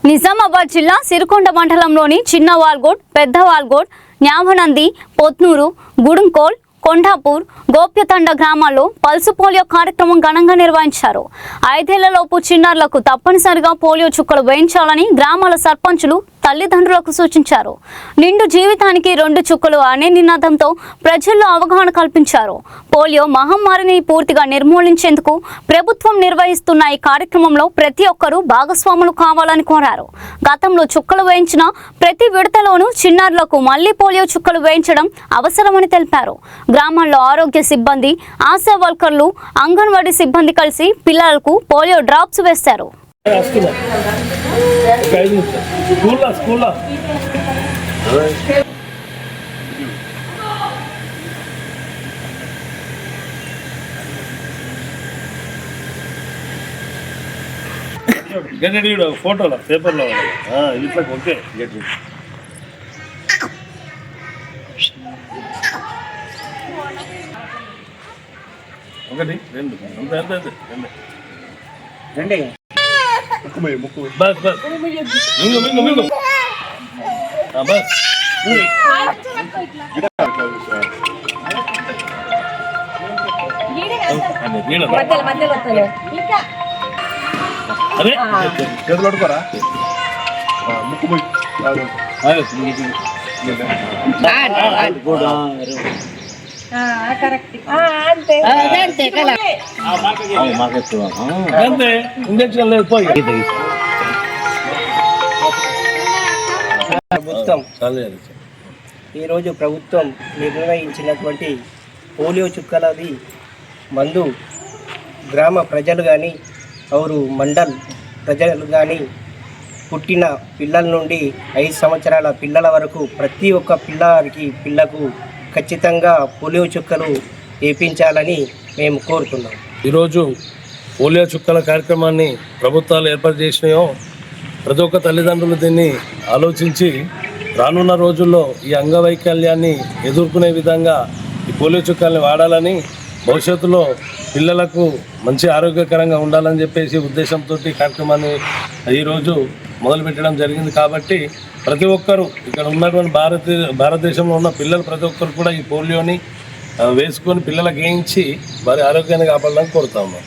నిజామాబాద్ జిల్లా సిరికొండ మండలంలోని చిన్న వాల్గోడ్, పెద్ద వాల్గోడ్, న్యావనంది, పొత్నూరు, గుడుంకోల్, కొండాపూర్, గోప్యతండ గ్రామాల్లో పల్సు పోలియో కార్యక్రమం ఘనంగా నిర్వహించారు. 5 ఏళ్లలోపు చిన్నారులకు తప్పనిసరిగా పోలియో చుక్కలు వేయించాలని గ్రామాల సర్పంచులు తల్లిదండ్రులకు సూచించారు. నిండు జీవితానికి 2 చుక్కలు అనే నినాదంతో ప్రజల్లో అవగాహన కల్పించారు. పోలియో మహమ్మారిని పూర్తిగా నిర్మూలించేందుకు ప్రభుత్వం నిర్వహిస్తున్న ఈ కార్యక్రమంలో ప్రతి ఒక్కరూ భాగస్వాములు కావాలని కోరారు. గతంలో చుక్కలు వేయించిన ప్రతి విడతలోనూ చిన్నారులకు మళ్లీ పోలియో చుక్కలు వేయించడం అవసరమని తెలిపారు. గ్రామాల్లో ఆరోగ్య సిబ్బంది, ఆశా వర్కర్లు, అంగన్వాడీ సిబ్బంది కలిసి పిల్లలకు పోలియో డ్రాప్స్ వేశారు. ఫోటోలో పేపర్లో ఇట్లా ఓకే. ఒకటి 2 రండి బస్ బస్ మింగు మింగు మింగు బస్ అదే చేతులు పట్టుకోరా ముక్కు పోయి అంతే ఇంజక్షన్ లేదు పోయి ఈరోజు ప్రభుత్వం నిర్ణయించినటువంటి పోలియో చుక్కలది మందు గ్రామ ప్రజలు కానీ ఔరు మండల్ ప్రజలు కానీ పుట్టిన పిల్లల నుండి 5 సంవత్సరాల పిల్లల వరకు ప్రతి ఒక్క పిల్లకు ఖచ్చితంగా పోలియో చుక్కలు వేయించాలని మేము కోరుతున్నాం. ఈరోజు పోలియో చుక్కల కార్యక్రమాన్ని ప్రభుత్వాలు ఏర్పాటు చేసినాయో ప్రతి ఒక్క తల్లిదండ్రులు దీన్ని ఆలోచించి రానున్న రోజుల్లో ఈ అంగవైకల్యాన్ని ఎదుర్కొనే విధంగా ఈ పోలియో చుక్కల్ని వాడాలని, భవిష్యత్తులో పిల్లలకు మంచి ఆరోగ్యకరంగా ఉండాలని చెప్పేసి ఉద్దేశంతో ఈ కార్యక్రమాన్ని ఈరోజు మొదలుపెట్టడం జరిగింది. కాబట్టి ప్రతి ఒక్కరూ ఇక్కడ ఉన్నటువంటి భారతదేశంలో ఉన్న పిల్లలు ప్రతి ఒక్కరు కూడా ఈ పోలియోని వేసుకొని పిల్లలకు వేయించి వారి ఆరోగ్యాన్ని కాపాడాలని కోరుతా ఉన్నాం.